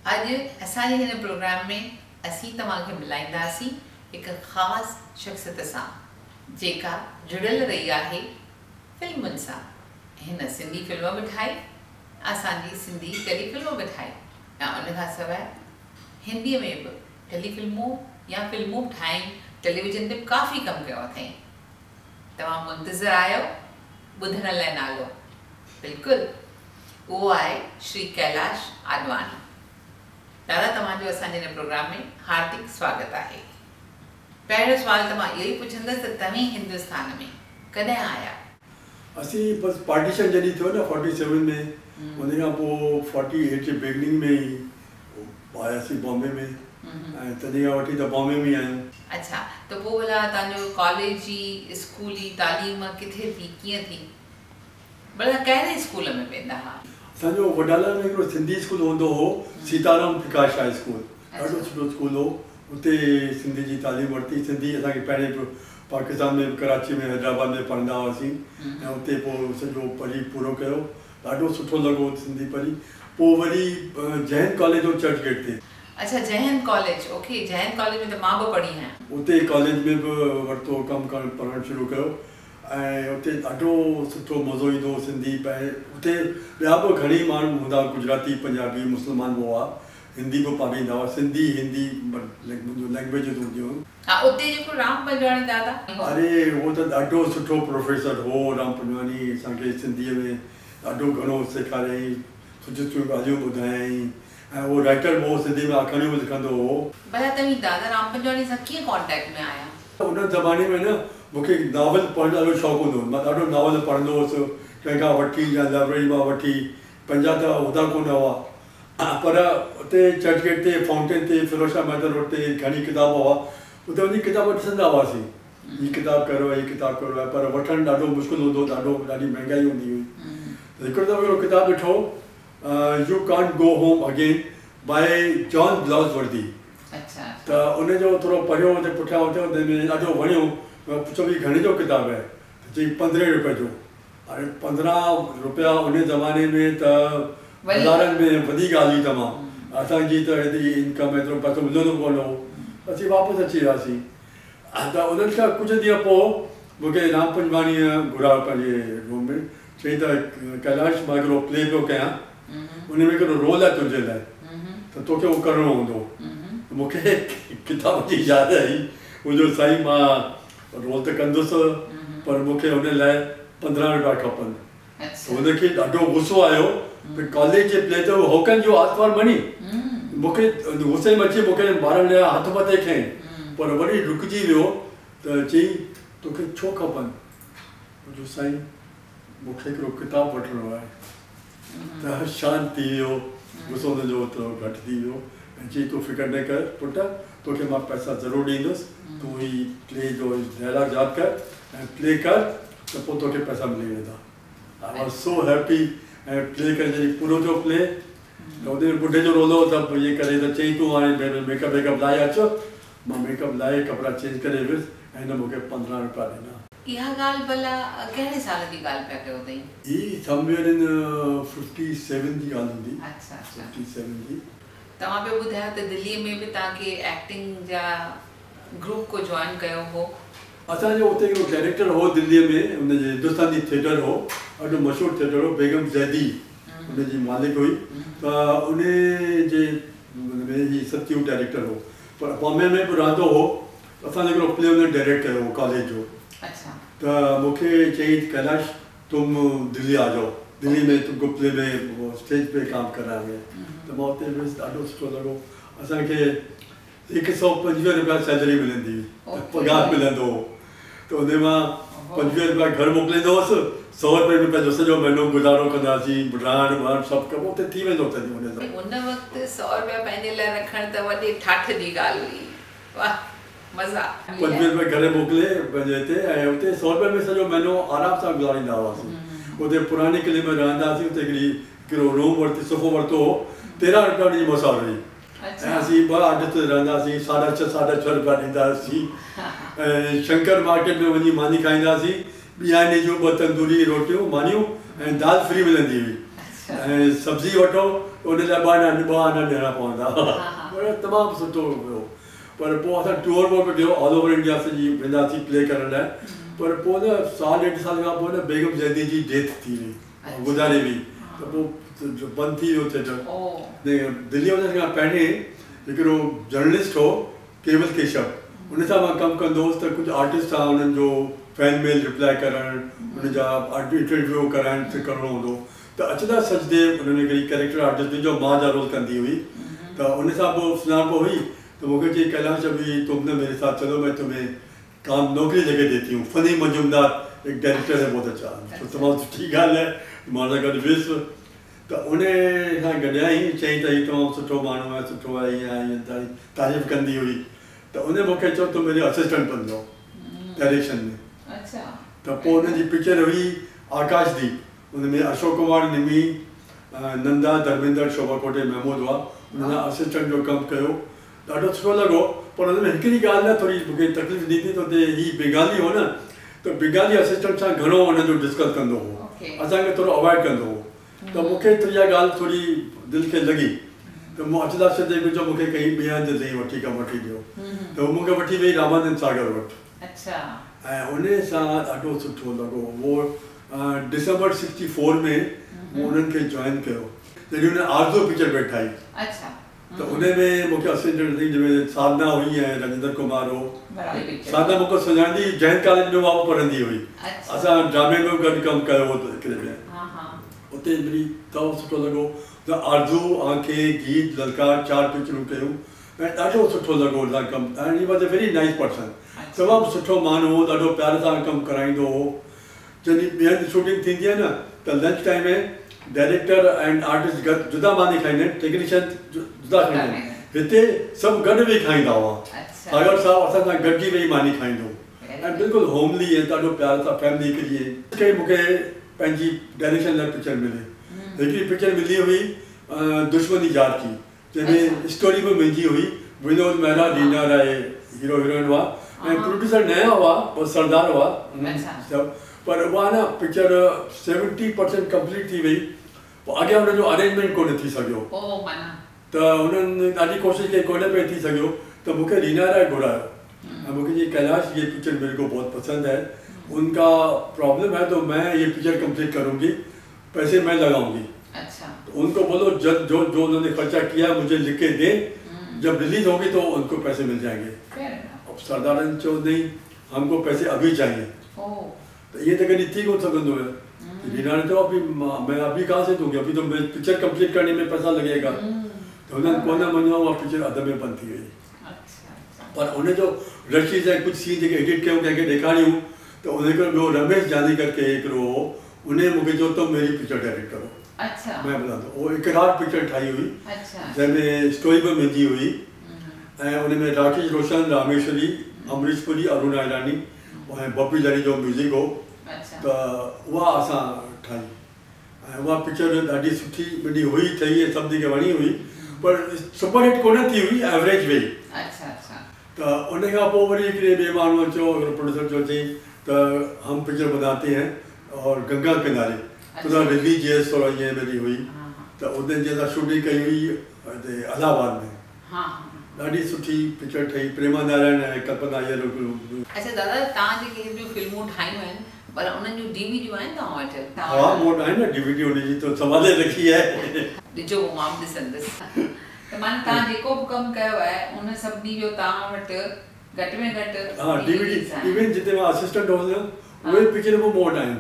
आज असांजे हिन प्रोग्राम में असीं तव्हांखे मिलाईंदासीं हिक ख़ास शख्सियत सां जेका जुड़ियल रही आहे फिल्मुनि सां। हिन सिंधी फिल्म बि ठाही, असांजी सिंधी टेलीफिल्म बि ठाही ऐं उन खां सवाइ हिंदीअ में बि टेलीफिल्मूं या फिल्मूं ठाहियूं, टेलीविज़न ते काफ़ी कमु कयो अथई। तव्हां मुंतज़िर आहियो ॿुधण लाइ नालो, बिल्कुलु उहो आहे श्री कैलाश आडवाणी। दादा, तव्हांजो असांजे हिन प्रोग्राम में हार्दिक स्वागत आहे। पहिरियों सुवाल त मां इहो ई पुछंदसि त तव्हीं हिंदुस्तान में कॾहिं आया? असीं बसि पार्टीशन जॾहिं थियो न 47 में, उन खां पोइ 48 जे बिगनिंग में ई आयासीं बॉम्बे में, ऐं तॾहिं खां वठी त बॉम्बे में ई आहियूं। अच्छा, त पोइ भला तव्हांजो कॉलेज जी स्कूली तालीम किथे थी, कीअं थी? भला कहिड़े स्कूल में वेंदा हुआ? असांजो वडाला में हिकिड़ो सिंधी स्कूल हूंदो हो, सीताराम प्रकाश हाई स्कूल, ॾाढो सुठो स्कूल हो। उते सिंधी जी तालीम वरिती। सिंधी असांखे पहिरें पाकिस्तान में, कराची में, हैदराबाद में पढ़ंदा हुआसीं ऐं उते पोइ सॼो पढ़ी पूरो कयो। ॾाढो सुठो लॻो सिंधी पढ़ी। पोइ वरी जैन कॉलेज हो चर्च गेट ते। अच्छा, Jain college, okay. Jain college में त मां बि पढ़ी आहियां। उते कॉलेज में बि वरितो, कमु करणु पढ़णु शुरू कयो ऐं उते ॾाढो सुठो मज़ो ईंदो हो सिंधी। उते ॿिया बि घणी माण्हू हूंदा, गुजराती, पंजाबी, मुस्लमान बि हुआ, हिंदी बि पाढ़ींदा हुआ। सिंधी हिंदी लैंग्वेजिस हूंदियूं हुयूं। हा, उते जेको राम पंजवाणी दादा, अरे उहो त ॾाढो सुठो प्रोफेसर हो। राम पंजवाणी असांखे सिंधीअ में ॾाढो घणो सेखारियईं, सुठियूं सुठियूं ॻाल्हियूं ॿुधायईं ऐं उहो राइटर बि हो, सिंधी में आखाणियूं बि लिखंदो हो। भला तव्हीं दादा राम पंजवाणी सां कीअं कॉन्टेक्ट में आया? उन ज़माने में न मूंखे नॉवल पढ़णु ॾाढो शौक़ु हूंदो हो। मां ॾाढो नॉवल पढ़ंदो हुउसि, कंहिंखां वठी या लाइब्रेरी मां वठी। पंहिंजा त उहिदा कोन हुआ, पर उते चर्च गेट ते, फाउंटेन ते, फिरोज शाह मैदान रोड ते घणी किताब हुआ। उते वञी किताब ॾिसंदा हुआसीं, हीअ किताबु कहिड़ो आहे, हीअ किताबु कहिड़ो आहे, पर वठणु ॾाढो मुश्किल हूंदो, ॾाढी महांगाई हूंदी हुई। त हिकिड़ो दफ़ो हिकिड़ो किताबु ॾिठो, you can't go home again by John Galsworthy. त उनजो थोरो पढ़ियो, हुते पुठियां हुते ॾाढो वणियो। पुछो भई घणे जो किताबु आहे? त चई 15 रुपए जो। हाणे 15 रुपया उन ज़माने में त हज़ारनि में वॾी ॻाल्हि हुई तमामु। असांजी त हेॾी इनकम, एतिरो पैसो मिलंदो कोन हो। असीं वापसि अची वियासीं। त उन्हनि खां कुझु ॾींहं पोइ मूंखे राम पंजवाणीअ घुरायो पंहिंजे रूम में। चई त कैलाश, मां हिकिड़ो प्ले पियो कयां, उन में हिकिड़ो रोल आहे तुंहिंजे लाइ, त तोखे उहो करिणो हूंदो। मूंखे किताब जी यादि आई, मुंहिंजो साईं, मां रोल त कंदुसि, पर मूंखे हुन लाइ 15 रुपया खपनि। हुनखे ॾाढो गुस्सो आयो भई कॉलेज जे प्ले ते हो can U ask for money. मूंखे गुस्से में अची मूंखे ॿारनि लाइ हथ मथे खयईं, पर वरी रुकिजी वियो त चई तोखे छो खपनि? मुंहिंजो साईं, मूंखे हिकिड़ो किताबु वठिणो आहे। त शांति थी वियो, गुस्सो हुनजो थोरो घटि थी वियो ऐं चई तूं फिकर न कर पुट, तोखे मां पैसा ज़रूरु ॾींदुसि, तूं ही प्ले जो डायलॉग यादि कर ऐं प्ले कर, त पोइ तोखे पैसा मिली वेंदा। I was so happy. ऐं प्ले करे जॾहिं पूरो थियो प्ले, त हुन ॿुढे जो रोल हो, त इहे करे त चई तूं हाणे मेकअप वेकअप लाइ अचो। मां मेकअप लाइ कपिड़ा चेंज करे वियुसि ऐं हिन मूंखे 15 रुपया ॾिना। इहा ॻाल्हि भला कहिड़े साल जी ॻाल्हि पिया कयो अथई? ही समवेयर इन 57 जी ॻाल्हि हूंदी। अच्छा, 57 जी। तव्हां पियो ॿुधायो त दिल्लीअ में बि तव्हांखे एक्टिंग जा ग्रुप को जॉइन कयो हो। असांजो उते हिकिड़ो डायरेक्टर हो दिल्लीअ में, हुनजे हिंदुस्तानी थिएटर हो, ॾाढो मशहूरु थिएटर हो, बेगम ज़ैदी हुनजी मालिक हुई। त उन जे में ही सब्सिट्यूट डायरेक्टर हो, पर बॉम्बे में बि रहंदो हो। असांजो हिकिड़ो प्ले हुन डायरेक्ट कयो हो कॉलेज जो। त मूंखे चई कैलाश तुम दिल्ली आ जाओ, दिल्ली में तुमको प्ले में स्टेज पे काम कराएंगे। त मां उते वियुसि, ॾाढो सुठो लॻो। असांखे 125 रुपया सैलरी मिलंदी हुई, पघार मिलंदो हो। त उन मां 25 रुपया घर मोकिलींदो हुअसि, 100 रुपये में पंहिंजो सॼो महीनो गुज़ारो कंदासीं, रहणु वहणु सभु कमु उते थी वेंदो तॾहिं हुन सां। उन वक़्तु 100 रुपया पंहिंजे लाइ रखणु त वॾी ठाठ जी ॻाल्हि हुई। वाह, मज़ा। 25 रुपया घर मोकिले पंहिंजे हिते, ऐं उते 100 रुपये में सॼो महीनो आराम सां गुज़ारींदा हुआसीं। उते पुराणे किले में रहंदासीं। उते हिकिड़ो रूम वरिती, सुफ़ो वरितो हो, 13 रुपया हुनजी मौसाल हुई। ऐं असीं 2 आदत रहंदासीं, 6.5 रुपया ॾींदासीं। ऐं शंकर मार्केट में वञी मानी खाईंदासीं, ॿियाने जूं 2 तंदूरी रोटियूं मानियूं ऐं दाल फ्री मिलंदी हुई। ऐं सब्ज़ी वठो उन लाइ ॿ आना ॾियणा पवंदा पर तमामु सुठो हुयो पर पोइ असां टूर वूर बि कयो ऑल ओवर इंडिया सॼी वेंदासीं प्ले करण लाइ पर पोइ न साल 1.5 साल खां पोइ न बेगम जयंती जी डेथ थी वई गुज़ारे वई त पोइ बंदि थी वियो थिएटर दिल्लीअ वञण खां पहिरें हिकिड़ो जर्नलिस्ट हो केवल केशव उन सां मां कमु कंदो हुउसि त कुझु आर्टिस्ट सां उन्हनि जो फैन मेल रिप्लाई करणु उन जा इंटरव्यू कराइणु करिणो हूंदो त अचदा सचदेव उन में हिकिड़ी कैरेक्टर आर्टिस्ट हुई जो मां जा रोल कंदी हुई त उन सां पोइ सुञाणप हुई तो मुझे चई कैलाश अभी तुमने मेरे साथ चलो मैं तुम्हें काम नौकरी जगह देती हूँ फनी मजूमदार एक डायरेक्टर है बहुत अच्छा तो तमामु सुठी ॻाल्हि आहे मां सां गॾु वियुसि त उन खां गॾियाई चई त हीउ तमामु सुठो माण्हू आहे सुठो आहे ईअं आहे ईअं तारीफ़ कंदी हुई त उन मूंखे चयो तूं मेरे असिस्टेंट बणिजो डायरेक्शन में त पोइ उनजी पिक्चर हुई आकाशदीप उन में अशोक कुमार निमी नंदा धर्मेंद्र शोभा कोटे महमूद हुआ उन असिस्टेंट जो कमु कयो ॾाढो सुठो लॻो पर हुन में हिकिड़ी ॻाल्हि न थोरी मूंखे तकलीफ़ ॾिनी त हुते हीउ बेगाली हो न त बेगाली असिस्टेंट सां घणो हुनजो डिस्कस कंदो हो असांखे थोरो अवॉइड कंदो हो त मूंखे त इहा ॻाल्हि थोरी दिलि खे लॻी त मूं अचदा छॾे कुझु मूंखे कहीं ॿिए हंधि ते वठी कमु वठी ॾियो त हू मूंखे वठी वई रामानंद सागर वटि ऐं उन सां ॾाढो सुठो लॻो उहो डिसंबर 64 में मूं उन्हनि खे जॉइन कयो जॾहिं हुन आरज़ू पिक्चर पे ठाही तो उन्हें में मुझे असिस्टेंट थी जिमें साधना हुई है राजेंद्र कुमार हो साधना मुझे सुञाणी जैन कॉलेज में वहाँ पढ़ंदी हुई असां ड्रामे में गॾु कमु कयो हो हिकिड़े में उते मिली तमामु सुठो लॻो त आरज़ू आंखे गीत ललकार 4 पिक्चरूं कयूं ऐं ॾाढो सुठो लॻो हुन सां कमु ऐं he was a very nice person तमामु सुठो माण्हू हो ॾाढो प्यार सां कमु कराईंदो हो जॾहिं ॿिए हंधि शूटिंग थींदी आहे न त लंच टाइम में डायरेक्टर एंड आर्टिस्ट गॾु जुदा मानी खाईंदा आहिनि टेक्नीशियन जुदा खाईंदा आहिनि हिते सभु गॾु वेही खाईंदा हुआ सागर साहब असां सां गॾिजी वेही मानी खाईंदो ऐं बिल्कुलु होमली ऐं ॾाढो प्यार सां फैमिली हिकिड़ी मूंखे पंहिंजी डायरेक्शन लाइ पिक्चर मिली हिकिड़ी पिक्चर मिली हुई दुश्मनी जार की जंहिंमें स्टोरी बि मुंहिंजी हुई विनोद मेहरा रीना राय हीरो हीरोइन हुआ ऐं प्रोड्यूसर नया हुआ उहो सरदार हुआ सभु पर उहा न पिक्चर 70% कंप्लीट थी वई पोइ अॻियां हुनजो अरेंजमेंट कोन थी सघियो त हुननि ॾाढी कोशिशि कई कोन पियो थी सघियो त मूंखे रीना राय घुरायो ऐं मूंखे ये कैलाश ये पिक्चर मेरे को बहुत पसंद है उनका प्रॉब्लम है तो मैं ये पिक्चर कंप्लीट करूँगी पैसे मैं लगाऊंगी तो उनको बोलो जो उन्होंने खर्चा किया मुझे लिख के दे जब रिलीज होगी तो उनको पैसे मिल जाएंगे अब सरदार ने चो नहीं हमको पैसे अभी चाहिए तो ये तो कभी ठीक हो सकते है रीना ने तो अभी मैं अभी कहाँ से दूंगी अभी तो मैं पिक्चर कंप्लीट करने में पैसा लगेगा तो उन्होंने कोना मञो उहा पिक्चर अध में बंदि थी वई पर उन जो रशीद ऐं कुझु सीन जेके एडिट कयूं कंहिंखे ॾेखारियूं त उन हिकिड़ो ॿियो रमेश जानी करके हिकिड़ो हो उन मूंखे चयो त मेरी पिक्चर डायरेक्ट करो मैं ॿुधां थो उहो इकरार पिक्चर ठाही हुई जंहिंमें स्टोरी बि मुंहिंजी हुई ऐं उन में राकेश रोशन रामेश्वरी अमरीश पुरी अरुणा ईरानी ऐं बप्पी जानी जो म्यूज़िक हो त उहा असां ठाही ऐं उहा पिक्चर ॾाढी सुठी मुंहिंजी हुई ठही ऐं सभिनी खे वणी हुई पर सुपर हिट कोन थी हुई एवरेज वेई त उन खां पोइ वरी हिकिड़े ॿिए माण्हू चयो हिकिड़ो प्रोड्यूसर चयो चई त हम पिक्चर बनाते हैं और गंगा किनारे थोड़ा रिलीजियस थोड़ा ईअं मेरी हुई त उन जे असां शूटिंग कई हुई हिते इलाहाबाद में ॾाढी सुठी पिक्चर ठही प्रेमा नारायण ऐं कल्पना इयर अच्छा दादा तव्हां जेके हेॾियूं फिल्मूं ठाहियूं आहिनि पर उन्हनि जूं डीवीडियूं आहिनि तव्हां वटि हा मूं वटि आहिनि न डीवीडी उनजी त संभाले रखी आहे ॾिजो मां बि ॾिसंदसि त माना तव्हां जेको बि कमु कयो आहे उन सभिनी जो तव्हां वटि घटि में घटि हा डीवीडी इवन जिते मां असिस्टेंट हुउसि उहे पिक्चरूं मूं वटि आहिनि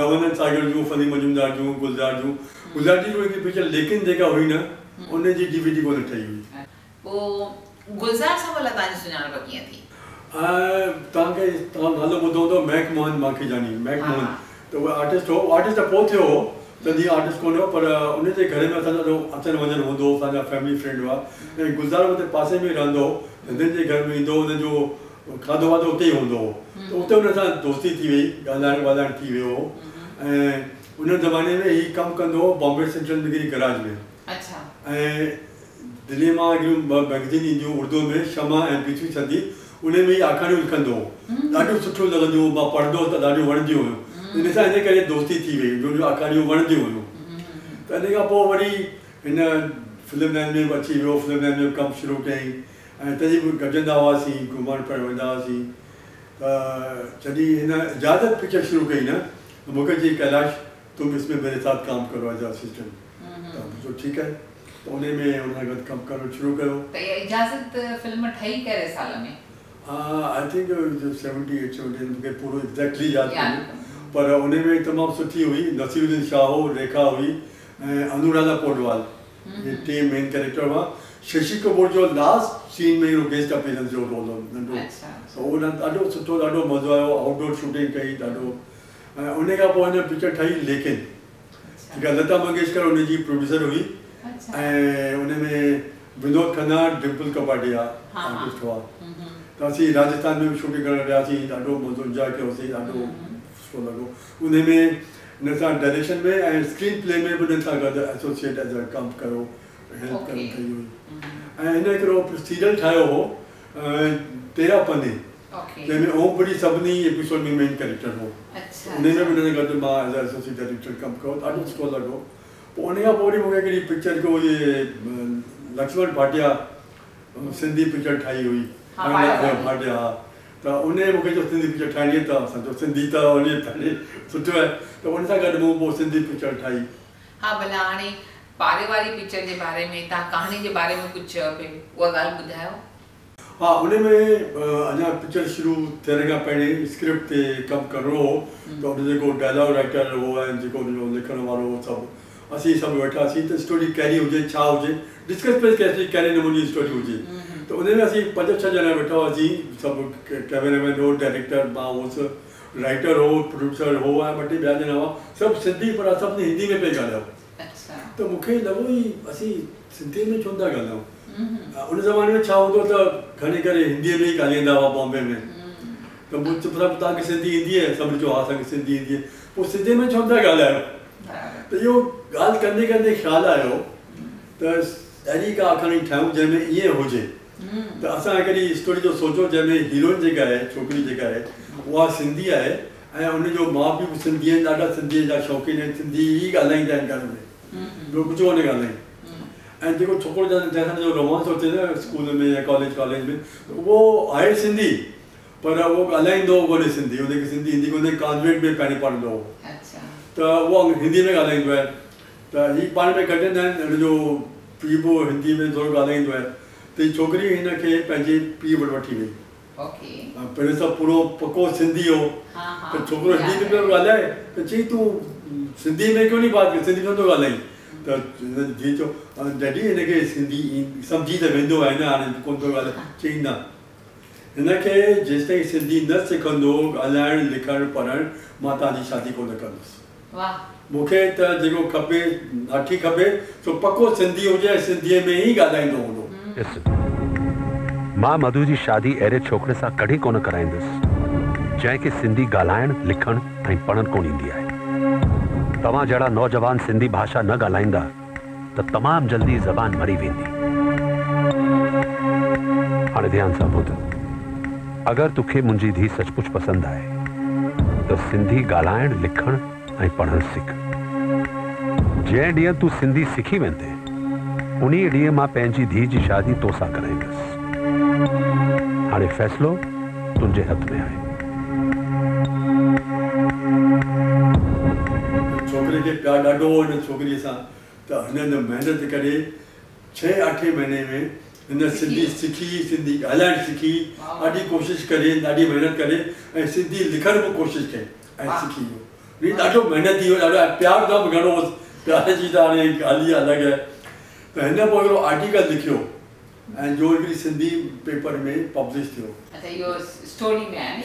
रामानंद सागर जूं फनी मजूमदार जूं गुलज़ार जूं गुलज़ार जी हिकिड़ी पिक्चर लेकिन जेका हुई न उनजी डीवीडी कोन ठही हुई पोइ गुलज़ार सां भला तव्हांजी सुञाणप कीअं थी तव्हांखे तव्हां नालो ॿुधो हूंदो महक मोहन माखीजानी महक मोहन त उहो आर्टिस्ट हो आर्टिस्ट त पोइ थियो हो तॾहिं आर्टिस्ट कोन हो पर उनजे घर में असांजो अचणु वञणु हूंदो हो असांजा फैमिली फ्रेंड हुआ ऐं गुलज़ार हुते पासे में रहंदो हो हुननि जे घर में ईंदो हुनजो खाधो वाधो उते ई हूंदो हो त उते हुन सां दोस्ती थी वई ॻाल्हाइणु ॿाल्हाइणु थी वियो हो ऐं उन ज़माने में हीउ कमु कंदो हो बॉम्बे सेंट्रल में हिकिड़ी गराज में ऐं दिल्लीअ मां हिकिड़ियूं मैगज़ीन ईंदियूं उर्दू में शमा ऐं पीछी सदी उन में ई आखाणियूं लिखंदो हो ॾाढियूं सुठियूं लॻंदियूं मां पढ़ंदो त ॾाढियूं वणंदियूं हुयूं इन सां इन करे दोस्ती थी वई जो आखाणियूं वणंदियूं हुयूं त इन खां पोइ वरी हिन फिल्म लाइन में बि अची वियो, फिल्म लाइन में कमु शुरू कयईं ऐं तॾहिं बि गॾंदा हुआसीं, घुमणु पिणु वेंदा हुआसीं। त जॾहिं हिन इजाज़त पिक्चर शुरू कई न त मूंखे चई कैलाश तुम इसमें मेरे साथ काम करो एज असिस्टेंट। त मुंहिंजो ठीकु आहे, त उन में हुन सां गॾु कमु करणु शुरू कयो। त इहा इजाज़त फिल्म ठही कहिड़े साल में? आई थिंक 78 70 मूंखे पूरो एग्ज़ैक्टली यादि कोन्हे, पर उन में तमामु सुठी हुई। नसीरुद्दीन शाह हो, रेखा हुई ऐं अनुराधा पौडवाल, ये टे मेन कैरेक्टर हुआ। शशि कपूर जो लास्ट सीन में हिकिड़ो गेस्ट अपीयरेंस जो रोल हो नंढो, त उहो ॾाढो सुठो, ॾाढो मज़ो आयो। आउटडोर शूटिंग कई ॾाढो, ऐं उन खां पोइ हिन पिक्चर ठही लेकिन, जेका लता मंगेशकर उनजी प्रोड्यूसर हुई ऐं उन में विनोद खन्ना, डिम्पल कपाडिया आर्टिस्ट हुआ। त असीं राजस्थान में बि शूटिंग करणु वियासीं, ॾाढो मज़ो इंजॉय कयोसीं, ॾाढो सुठो लॻो। उन में हिन सां डायरेक्शन में ऐं स्क्रीन प्ले में बि हिन सां गॾु एसोसिएट एज अ कमु कयो, हेल्प कई हुई। ऐं हिन हिकिड़ो सीरियल ठाहियो हो 13 पन्ने, जंहिंमें ओमपुरी सभिनी एपिसोड में मेन कैरेक्टर हो। उन में बि हिन गॾु मां एज अ एसोसिएट डायरेक्टर कमु कयो, ॾाढो सुठो लॻो। पोइ उन खां पोइ वरी मूंखे हिकिड़ी पिक्चर को इहे लक्ष्मण भाटिया सिंधी पिक्चर ठाही हुई, भाटिया। त उन मूंखे जो सिंधी पिक्चर ठाहिणी आहे, त असांजो सिंधी त उन पंहिंजे सुठो आहे, त उन सां गॾु मूं पोइ सिंधी पिक्चर ठाही। हा, भला हाणे पारे वारी पिक्चर जे बारे में, तव्हां कहाणी जे बारे में कुझु चयो पियो, उहा ॻाल्हि ॿुधायो। हा, उन में अञा पिक्चर शुरू थियण खां पहिरीं स्क्रिप्ट ते कमु करिणो हो, त उन जेको डायलॉग राइटर हो ऐं जेको उनजो लिखण वारो हो, सभु असीं सभु वेठासीं त स्टोरी कहिड़ी हुजे, छा हुजे, डिस्कस पिया कयासीं कहिड़े नमूने जी स्टोरी हुजे। त उन में असीं 5-6 ॼणा वेठा हुआसीं, सभु कैमरामैन हो, डायरेक्टर मां हुउसि, राइटर हो, प्रोड्यूसर हो ऐं 2-3 ॿिया ॼणा हुआ, सभु सिंधी, पर सभिनी हिंदी में पिया ॻाल्हायो। त मूंखे लॻो ई असीं सिंधी में छो था ॻाल्हायूं। उन ज़माने में छा हूंदो त खणी करे हिंदीअ में ई ॻाल्हाईंदा हुआ बॉम्बे में, त मूं चुपचाप तव्हांखे सिंधी ईंदी आहे, सभिनी चयो हा असांखे सिंधी ईंदी आहे, पोइ सिंधी में छो था ॻाल्हायो। त इहो ॻाल्हि कंदे कंदे ख़्यालु आयो त अहिड़ी का खणी ठाहियूं जंहिंमें ईअं हुजे। त असां हिकिड़ी स्टोरी जो सोचो जंहिंमें हीरोइन जेका आहे, छोकिरी जेका आहे, उहा सिंधी आहे ऐं उनजो माउ पीउ बि सिंधी आहिनि, ॾाढा सिंधीअ जा शौक़ीन आहिनि, सिंधी ई ॻाल्हाईंदा आहिनि घर में, ॿियो कुझु कोन्हे ॻाल्हाईंदा। ऐं जेको छोकिरो जंहिंसां जो रोमांस थो थिए न स्कूल में या कॉलेज में, उहो आहे सिंधी, पर उहो ॻाल्हाईंदो कोन्हे सिंधी, हुनखे सिंधी ईंदी कोन्हे, कॉन्वेंट में पहिरीं पढ़ंदो हो, त उहो हिंदी में ॻाल्हाईंदो आहे। त हीअ पाण में गॾंदा आहिनि, हुनजो पीउ बि हिंदी में थोरो ॻाल्हाईंदो आहे। त हीअ छोकिरी हिनखे पंहिंजे पीउ वटि वठी वई, पहिरियों सभु पूरो पको सिंधी हो, त छोकिरो हिंदी में पियो ॻाल्हाए, त चई तूं सिंधी में क्यों नहीं बात कर, सिंधी में थो ॻाल्हाईं। त धीउ चयो डैडी हिनखे सिंधी सम्झी त वेंदो आहे न, हाणे कोन थो ॻाल्हाए। चई न, हिनखे जेसि ताईं सिंधी न सिखंदो ॻाल्हाइणु लिखणु पढ़णु, मां तव्हांजी शादी कोन कंदुसि। मूंखे त जेको खपे नाठी खपे सो पको सिंधी हुजे ऐं सिंधीअ में ई ॻाल्हाईंदो हूंदो। मां मधु जी शादी अहिड़े छोकिरे सां कॾहिं कोन कराईंदुसि जंहिंखे सिंधी ॻाल्हाइणु लिखणु ऐं पढ़णु कोन ईंदी आहे। तव्हां जहिड़ा नौजवान सिंधी भाषा न ॻाल्हाईंदा त तमामु जल्दी ज़बान मरी वेंदी। हाणे ध्यानु सां ॿुध, अगरि तोखे मुंहिंजी धीउ सचमुच पसंदि आहे त सिंधी ॻाल्हाइणु लिखणु ऐं पढ़णु सिख। जंहिं ॾींहुं तूं सिंधी सिखी वेंदे उन ॾींहुं मां पंहिंजी धीउ जी शादी तोसां कराईंदुसि। हाणे फ़ैसिलो तुंहिंजे हथ में आहे। छोकिरे खे प्यारु ॾाढो हो हिन छोकिरीअ सां, त हिन महिनत करे 6-8 महीने में हिन सिंधी सिखी, सिंधी ॻाल्हाइणु सिखी, ॾाढी कोशिशि करे, ॾाढी महिनत करे ऐं सिंधी लिखण बि कोशिशि कई ऐं सिखी वियो। ॾाढो महिनती हो, ॾाढो प्यार सां बि घणो हो, प्यार जी त हाणे ॻाल्हि ई अलॻि आहे। त हिन पोइ हिकिड़ो आर्टिकल लिखियो ऐं जो हिकिड़ी सिंधी पेपर में पब्लिश थियो। न हीअ स्टोरी में आहे,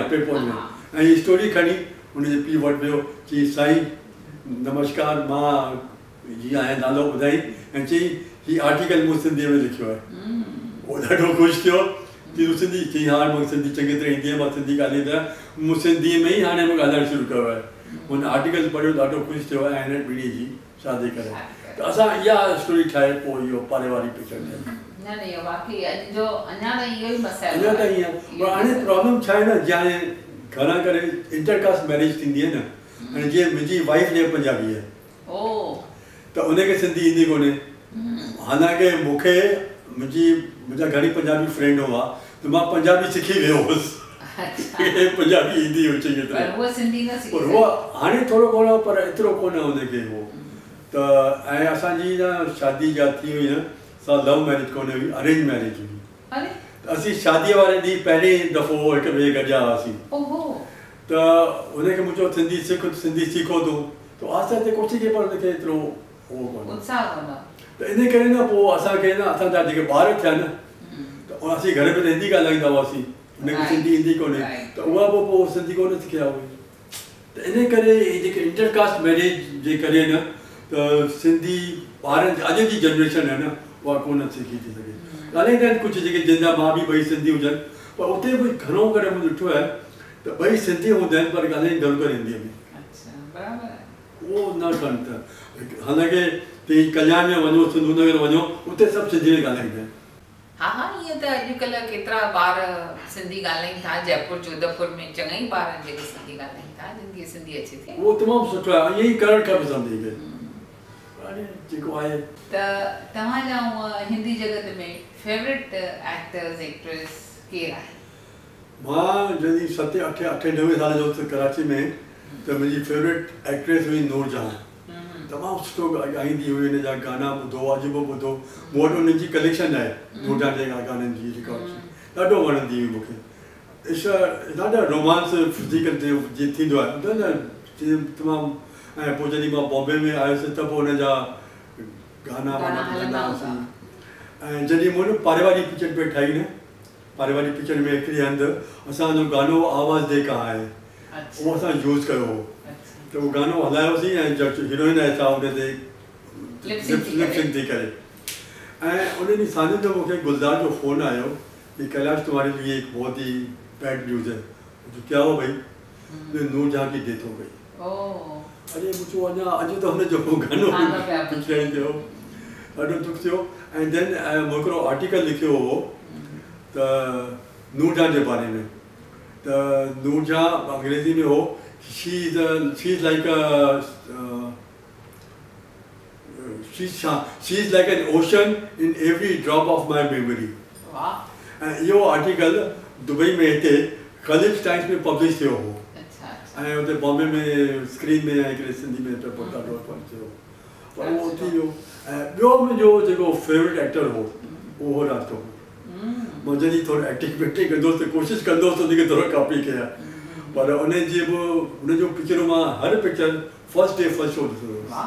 पेपर में। ऐं हीअ स्टोरी खणी हुनजे पीउ वटि वियो, चई साईं नमस्कार, मां जीअं आहियां नालो ॿुधाई ऐं चई हीअ आर्टिकल मूं सिंधीअ में लिखियो आहे। उहो ॾाढो ख़ुशि थियो, चई तूं सिंधी, चई हाणे मूंखे सिंधी चङी तरह ईंदी आहे, मां सिंधी ॻाल्हाईंदो आहियां, मूं सिंधीअ में ई हाणे मूं ॻाल्हाइणु शुरू कयो आहे। हुन आर्टिकल पढ़ियो, ॾाढो ख़ुशि थियो ऐं हिन ॿिन्ही जी शादी करे। त असां इहा स्टोरी ठाहे पोइ इहो पारे वारी पिक्चर ठाही। अञा त ईअं, पर हाणे प्रॉब्लम छा आहे न, जीअं हाणे घणा करे इंटरकास्ट मैरिज थींदी आहे न, ऐं जीअं मुंहिंजी वाइफ जे पंजाबी आहे त उनखे सिंधी ईंदी कोन्हे हालांकि मूंखे मुंहिंजा घणी पंजाबी फ्रेंड हुआ त मां पंजाबी सिखी वियो हुउसि पंजाबी ईंदी हुई चङी तरह पर उहा हाणे थोरो घणो पर एतिरो कोन्हे हुनखे उहो त ऐं असांजी न शादी जा थी हुई न सा लव मैरिज कोन्हे हुई अरेंज मैरिज हुई असीं शादीअ वारे ॾींहुं पहिरीं दफ़ो हिक ॿिए गॾिया हुआसीं त हुनखे मुंहिंजो सिंधी सिखो तूं त आस्ते आस्ते कोशिशि कई पर हुनखे एतिरो उहो कोन्हे त इन करे न पोइ असांखे न असांजा जेके ॿार थिया न त असीं घर में त हिंदी ॻाल्हाईंदा हुआसीं हुनखे सिंधी ईंदी कोन्हे त उहा बि पोइ सिंधी कोन सिखिया हुई त इन करे जेके इंटरकास्ट मैरिज जे करे न त सिंधी ॿारनि अॼु जी जनरेशन आहे न उहा कोन सिखी थी सघे ॻाल्हाईंदा आहिनि कुझु जेके जंहिंजा माउ पीउ ॿई सिंधी हुजनि पर उते बि घणो करे मूं ॾिठो आहे त ॿई सिंधी हूंदा आहिनि पर ॻाल्हाईंदा ज़रूरु करे हिंदीअ में उहो न कनि त हालांकि तव्हां कल्याण में वञो सिंधू नगर वञो उते सभु सिंधी में ॻाल्हाईंदा आहिनि हा ईअं त अॼुकल्ह केतिरा ॿार सिंधी ॻाल्हाइनि था जयपुर जोधपुर में चङा ई ॿार जेके सिंधी ॻाल्हाइनि था जिन खे सिंधी अचे थी उहो तमामु सुठो आहे ईअं ई करणु खपे सभिनी खे जेको आहे त तव्हांजा हिंदी जगत में फेवरेट एक्टर्स एक्ट्रेस केरु आहे मां जॾहिं 9 साल जो हुउसि कराची में त मुंहिंजी फेवरेट एक्ट्रेस हुई नूरजहां तमामु सुठो ॻाईंदी हुई हिन जा गाना ॿुधो अॼु बि ॿुधो मूं वटि हुननि जी कलेक्शन आहे नूरजहां जे गाननि जी रिकॉर्ड्स ॾाढो वणंदी हुई मूंखे ॾाढा रोमांस फिज़िकल जीअं थींदो आहे न तमामु ऐं पोइ जॾहिं मां बॉम्बे में आयुसि त पोइ हुन जा गाना हलंदा हुआसीं ऐं जॾहिं मूं न पारिवारी पिक्चर पे ठाही न पारिवारी पिक्चर में हिकिड़ी हंधि असांजो गानो आवाज़ दे कहा आहे उहो असां यूज़ कयो हो त उहो गानो हलायोसीं ऐं हीरोइन आहे छा हुन ते लिपसिंग थी करे ऐं उन ॾींहुं सानिध जो मूंखे गुलज़ार जो फ़ोन आयो कि कैलाश तुम्हारे लिए एक बहुत ही बैड न्यूज़ है जो क्या हो भाई नूरजहां की डेथ हो गई अरे मुझे अञा अॼु त हुनजो गानो पिक्चर थियो ॾाढो दुख थियो ऐं देन मूं हिकिड़ो आर्टिकल लिखियो हो त नूरजहां जे बारे में त नूरजहां अंग्रेज़ी में हो she is like she is like an ocean in every drop of my memory ऐं इहो आर्टिकल दुबई में हिते ख़लीज टाइम्स में पब्लिश थियो हो ऐं हुते बॉम्बे में स्क्रीन में हिकिड़े सिंधी में ॾाढो थियो पर उहो थी वियो ऐं ॿियो मुंहिंजो जेको फेवरेट एक्टर हो उहो हो राज कपूर मां जॾहिं थोरो एक्टिंग वेक्टिंग कंदोसि कोशिशि कंदोसि हुनखे थोरो कॉपी कयां पर उनजी बि हुनजो पिक्चरूं मां हर picture first day first show ॾिसंदो हुउसि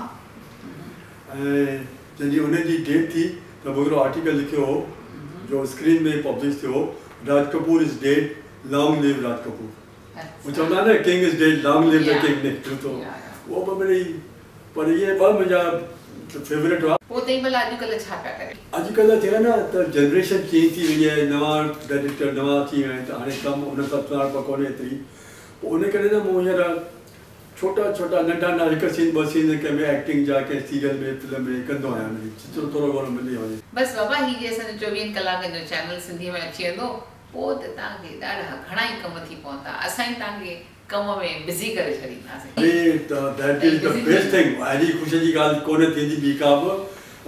ऐं जॾहिं हुनजी डेट थी त मूं हिकिड़ो आर्टिकल लिखियो हो जो स्क्रीन में पब्लिश थियो Raj Kapoor is dead long live Raj Kapoor वो चवंदा न king is dead long live the king निकितो तो उहो बि मिली पर इहे ॿ मुंहिंजा फेवरेट हुआ पोइ तंहिं महिल अॼुकल्ह छा पिया करे अॼुकल्ह थिए न त जनरेशन चेंज थी वई आहे नवां डायरेक्टर नवां थी विया आहिनि त हाणे कमु उन सप्ताह कोन्हे एतिरी पोइ उन करे न मूं हींअर छोटा छोटा नंढा नंढा हिकु सीन ॿ सीन कंहिंमें एक्टिंग जा कंहिं सीरियल में फिल्म में कंदो आहियां हुनजी चित्र थोरो घणो मिली वञे बसि बाबा हीअ जे असांजो 24 कलाकनि जो चैनल सिंधीअ में अची वेंदो पोइ त तव्हांखे ॾाढा घणा ई कम थी पवंदा असां ई तव्हांखे कम में बिज़ी करे छॾींदासीं that is the best thing अहिड़ी ख़ुशी जी ॻाल्हि कोन थींदी ॿी का बि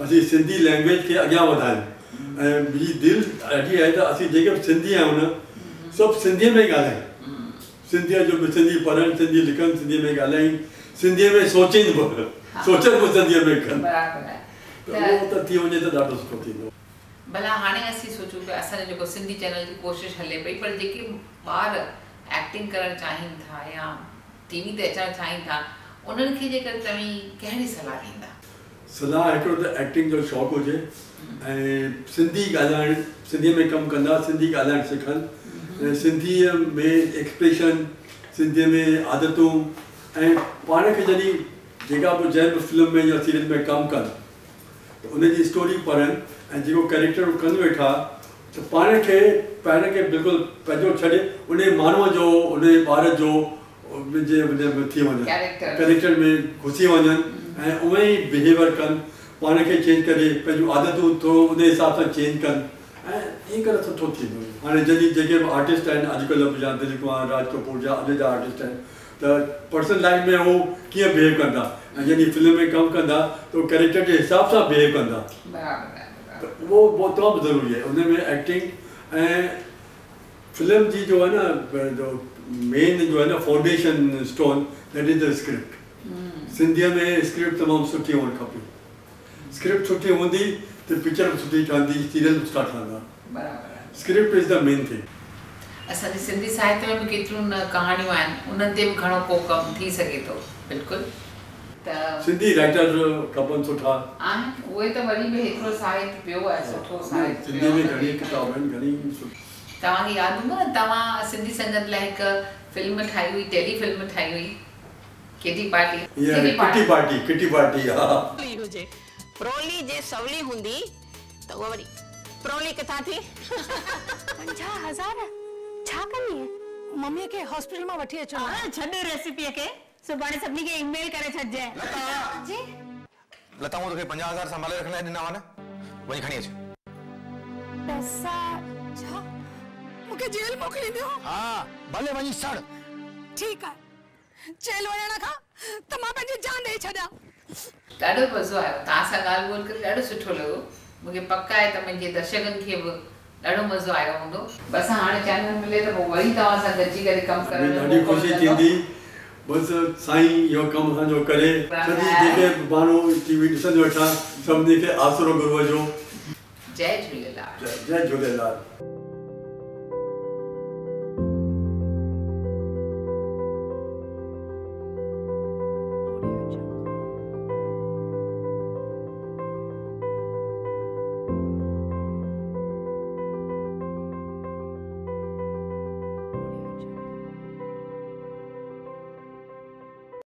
असीं सिंधी लैंग्वेज खे अॻियां वधायूं ऐं मुंहिंजी दिलि ॾाढी आहे त असीं जेके बि सिंधी आहियूं न सभु सिंधीअ में ॻाल्हायूं सिंधीअ जो बि सिंधी पढ़नि सिंधी लिखनि सिंधीअ में ॻाल्हाइनि सिंधीअ में सोचनि बि सोचनि बि सिंधीअ में कनि त उहो त थी वञे त ॾाढो सुठो थींदो भला हाणे असीं सोचूं पिया असांजो जेको सिंधी चैनल जी कोशिशि हले पई पर जेके ॿार एक्टिंग करणु चाहिनि था या टीवी ते अचणु चाहिनि था उन्हनि खे जेकर तव्हीं कहिड़ी सलाह ॾींदा सलाह हिकिड़ो त एक्टिंग जो शौक़ु हुजे ऐं सिंधी ॻाल्हाइणु सिंधीअ में कमु कंदा सिंधी ॻाल्हाइणु सिखनि ऐं सिंधीअ में एक्सप्रेशन सिंधीअ में आदतूं ऐं पाण खे जॾहिं जेका बि जंहिं बि फिल्म में या सीरियल में कमु कनि त उनजी स्टोरी पढ़नि ऐं जेको कैरेक्टर कनि वेठा त पाण खे बिल्कुलु पंहिंजो छॾे उन माण्हूअ जो उन ॿार जो थी वञनि कैरेक्टर में घुसी वञनि ऐं उहे ई बिहेवियर कनि पाण खे चेंज करे पंहिंजूं आदतूं थोरो उन हिसाब सां चेंज कनि ऐं ईअं करे सुठो थींदो हाणे जॾहिं जेके बि आर्टिस्ट आहिनि अॼुकल्ह जा दिलीप कुमार राज कपूर जा अॼु जा आर्टिस्ट आहिनि त पर्सनल लाइफ में हू कीअं बिहेव कंदा ऐं जॾहिं फिल्म में कमु कंदा त उहो कैरेक्टर जे हिसाब सां बिहेव कंदा त उहो तमामु ज़रूरी आहे उन में एक्टिंग ऐं फिल्म जी जो आहे न जो मेन जो आहे न foundation stone that is the script सिंधीअ में स्क्रिप्ट तमामु सुठी हुअणु खपे स्क्रिप्ट सुठी हूंदी त पिक्चर बि सुठी ठहंदी सीरियल बि सुठा ठहंदा script is the main thing असांजे सिंधी साहित्य में बि केतिरियूं न कहाणियूं आहिनि उन्हनि ते बि घणो को कमु थी सघे थो बिल्कुलु त सिंधी राइटर खपनि सुठा आहिनि उहे त वरी बि हेतिरो साहित्य पियो आहे सुठो साहित्य सिंधी में घणी किताब आहिनि घणी तव्हांखे यादि हूंदो न तव्हां सिंधी संगत लाइ हिकु फिल्म ठाही हुई टेली फिल्म ठाही हुई किटी पार्टी हा हुजे प्रोली जे सवली हूंदी त उहा वरी प्रोली किथां थी 50,000 छा करनी है मम्मी के हॉस्पिटल में वठी अचो छड रेसिपी के सुबाने सबनी के ईमेल करे छजे जी लता मो तोखे 50,000 संभाले रखना है दिना वाना वही खणी अच पैसा छा मुके जेल मोकली दियो हां भले वही सड़ ठीक है जेल वणा खा त मां पंहिंजी जान दे छड्या ॾाढो मज़ो आयो तव्हां सां ॻाल्हि ॿोल करे ॾाढो सुठो लॻो मूंखे पक आहे त मुंहिंजे दर्शकनि खे बि ॾाढो मज़ो आयो हूंदो बसि हाणे चैनल मिले त पोइ वरी तव्हां सां गॾिजी करे कमु करण ॾाढी ख़ुशी थींदी बसि साईं इहो कमु असांजो करे सॼी जेके माण्हू टीवी ॾिसंदो वेठा सभिनी खे आसरो गुरूअ जो जय झूलेलाल जय झूलेलाल